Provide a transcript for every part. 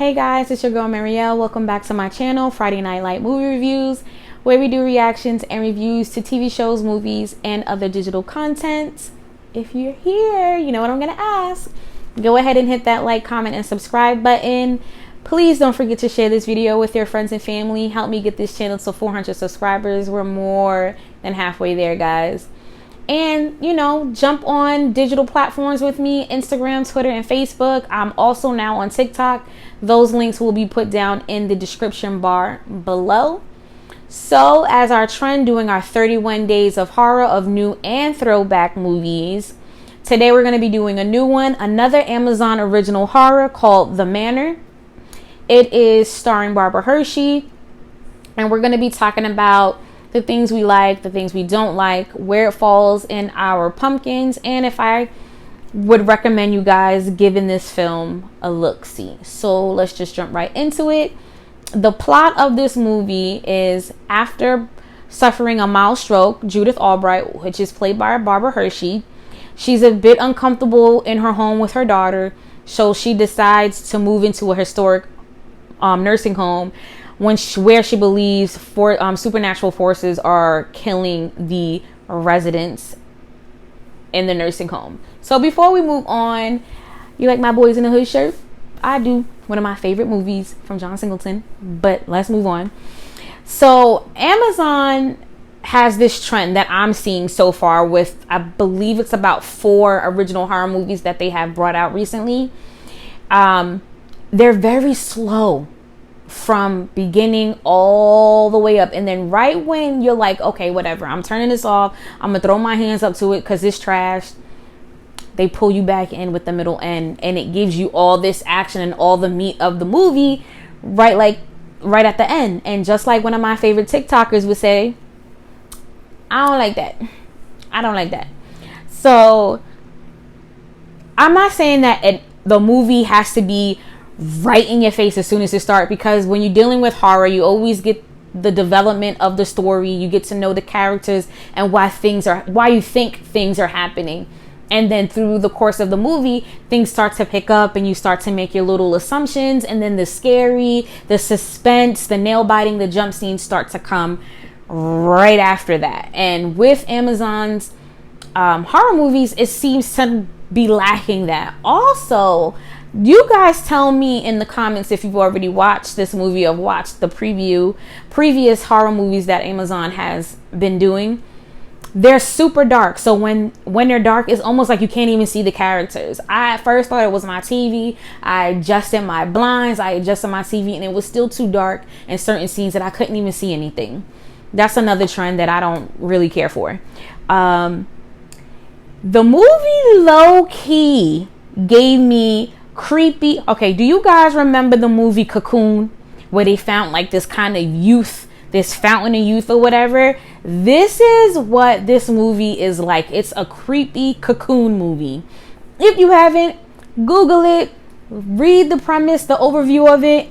Hey guys, it's your girl Marielle. Welcome back to my channel, Friday Night Light Movie Reviews, where we do reactions and reviews to TV shows, movies, and other digital content. If you're here, you know what I'm gonna ask. Go ahead and hit that like, comment, and subscribe button. Please don't forget to share this video with your friends and family. Help me get this channel to 400 subscribers. We're more than halfway there, guys. And, you know, jump on digital platforms with me, Instagram, Twitter, and Facebook. I'm also now on TikTok. Those links will be put down in the description bar below. So, as our trend, doing our 31 days of horror of new and throwback movies. Today we're going to be doing a new one, another Amazon original horror called The Manor. It is starring Barbara Hershey. And we're going to be talking about the things we like, the things we don't like, where it falls in our pumpkins, and if I would recommend you guys giving this film a look-see. So let's just jump right into it. The plot of this movie is, after suffering a mild stroke, Judith Albright, which is played by Barbara Hershey, she's a bit uncomfortable in her home with her daughter, so she decides to move into a historic nursing home where she believes supernatural forces are killing the residents in the nursing home. So before we move on, you like my Boys in the Hood shirt? I do. One of my favorite movies from John Singleton. But let's move on. So Amazon has this trend that I'm seeing so far with, I believe it's about 4 original horror movies that they have brought out recently. They're very slow from beginning all the way up, and then right when you're like, okay, whatever, I'm turning this off, I'm gonna throw my hands up to it because it's trash, they pull you back in with the middle end, and it gives you all this action and all the meat of the movie right at the end. And just like one of my favorite TikTokers would say, I don't like that. So I'm not saying that the movie has to be right in your face as soon as it starts, because when you're dealing with horror, you always get the development of the story. You get to know the characters and why you think things are happening, and then through the course of the movie, things start to pick up and you start to make your little assumptions, and then the scary, the suspense, the nail biting, the jump scenes start to come right after that. And with Amazon's horror movies, it seems to be lacking that. Also, you guys tell me in the comments if you've already watched this movie or watched the previous horror movies that Amazon has been doing. They're super dark. So when they're dark, it's almost like you can't even see the characters. I at first thought it was my TV. I adjusted my blinds, I adjusted my TV, and it was still too dark in certain scenes that I couldn't even see anything. That's another trend that I don't really care for. The movie low-key gave me creepy. Okay, do you guys remember the movie Cocoon, where they found like this kind of youth, this fountain of youth or whatever? This is what this movie is like. It's a creepy Cocoon movie. If you haven't, Google it, read the premise, the overview of it,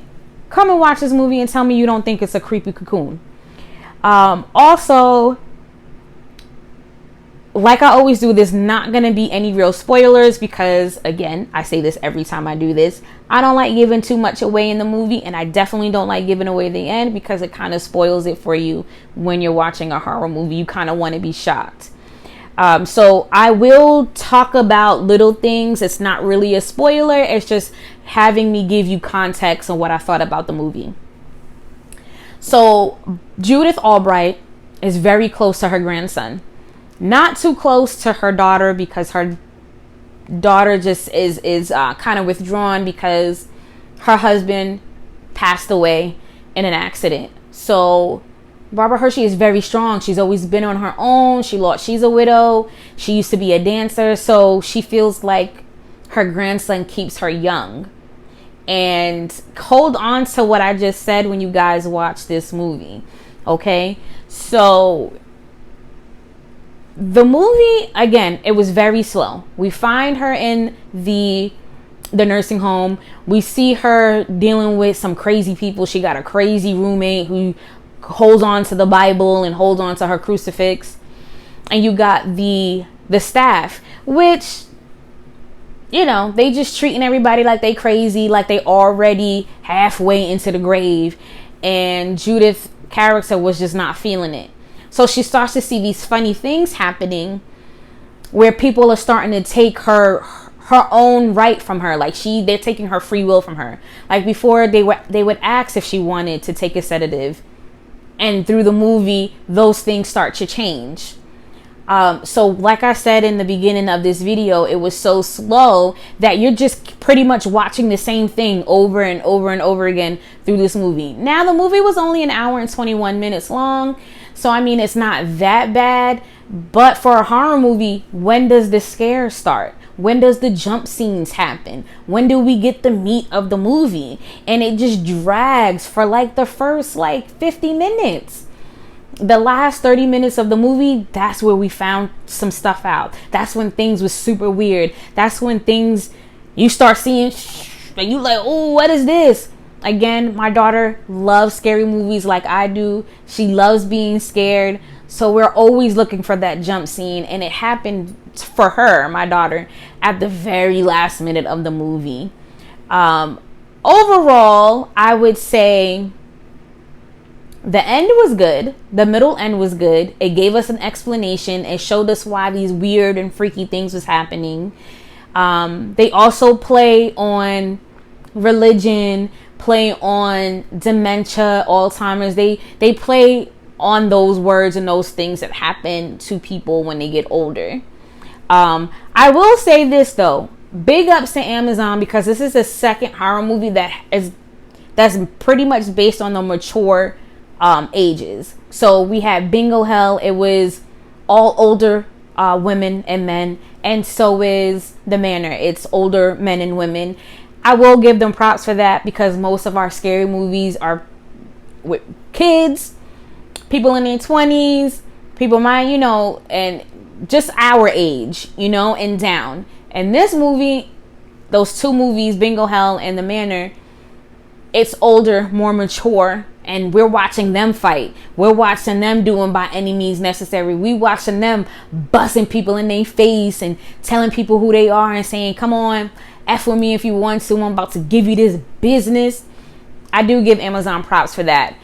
come and watch this movie and tell me you don't think it's a creepy Cocoon. Also, like I always do, there's not going to be any real spoilers because, again, I say this every time I do this. I don't like giving too much away in the movie, and I definitely don't like giving away the end because it kind of spoils it for you when you're watching a horror movie. You kind of want to be shocked. So I will talk about little things. It's not really a spoiler. It's just having me give you context on what I thought about the movie. So Judith Albright is very close to her grandson. Not too close to her daughter because her daughter just is kind of withdrawn because her husband passed away in an accident. So Barbara Hershey is very strong. She's always been on her own. She's a widow. She used to be a dancer. So she feels like her grandson keeps her young. And hold on to what I just said when you guys watch this movie. Okay? So the movie, again, it was very slow. We find her in the nursing home. We see her dealing with some crazy people. She got a crazy roommate who holds on to the Bible and holds on to her crucifix. And you got the staff, which you know, they just treating everybody like they crazy, like they already halfway into the grave. And Judith's character was just not feeling it. So she starts to see these funny things happening where people are starting to take her own right from her. Like they're taking her free will from her. Like before they would ask if she wanted to take a sedative. And through the movie, those things start to change. So like I said in the beginning of this video, it was so slow that you're just pretty much watching the same thing over and over and over again through this movie. Now, the movie was only an hour and 21 minutes long. So, I mean, it's not that bad. But for a horror movie, when does the scare start? When does the jump scenes happen? When do we get the meat of the movie? And it just drags for like the first 50 minutes. The last 30 minutes of the movie, that's where we found some stuff out. That's when things was super weird. That's when things, you start seeing, and you like, oh, what is this? Again, my daughter loves scary movies like I do. She loves being scared. So we're always looking for that jump scene. And it happened for her, my daughter, at the very last minute of the movie. Overall, I would say the end was good. The middle end was good. It gave us an explanation. It showed us why these weird and freaky things was happening. They also play on religion, play on dementia, Alzheimer's. They play on those words and those things that happen to people when they get older. I will say this though, big ups to Amazon, because this is the second horror movie that's pretty much based on the mature ages. So we had Bingo Hell. It was all older women and men, and so is The Manor. It's older men and women. I will give them props for that, because most of our scary movies are with kids, people in their 20s, people my, and just our age, and down. And this movie, those two movies, Bingo Hell and The Manor, it's older, more mature, and we're watching them fight. We're watching them doing by any means necessary. We watching them busting people in their face and telling people who they are and saying, come on, F with me if you want to. I'm about to give you this business. I do give Amazon props for that.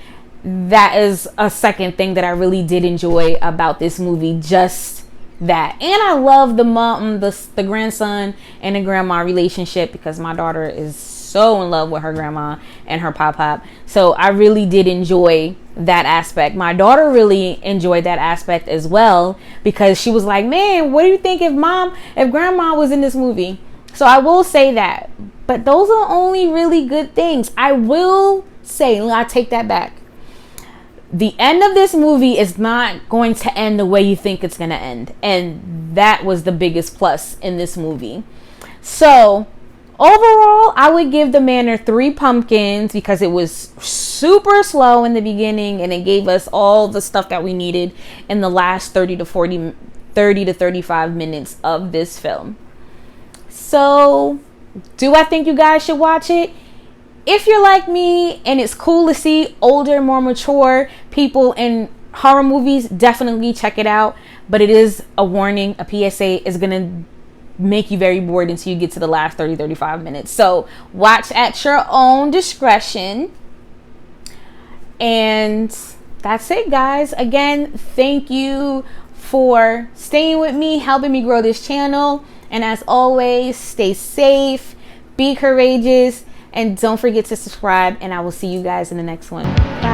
That is a second thing that I really did enjoy about this movie, just that. And I love the mom, the grandson and the grandma relationship, because my daughter is so in love with her grandma and her pop. So I really did enjoy that aspect. My daughter really enjoyed that aspect as well, because she was like, man, what do you think if grandma was in this movie? So I will say that. But those are only really good things. I will say, I take that back. The end of this movie is not going to end the way you think it's going to end. And that was the biggest plus in this movie. So overall, I would give The Manor 3 pumpkins, because it was super slow in the beginning and it gave us all the stuff that we needed in the last 30 to 35 minutes of this film. So, do I think you guys should watch it? If you're like me and it's cool to see older, more mature people in horror movies, definitely check it out. But it is a warning, a PSA is going to make you very bored until you get to the last 35 minutes. So watch at your own discretion. And that's it, guys. Again, thank you for staying with me, helping me grow this channel. And as always, stay safe, be courageous, and don't forget to subscribe. And I will see you guys in the next one. Bye.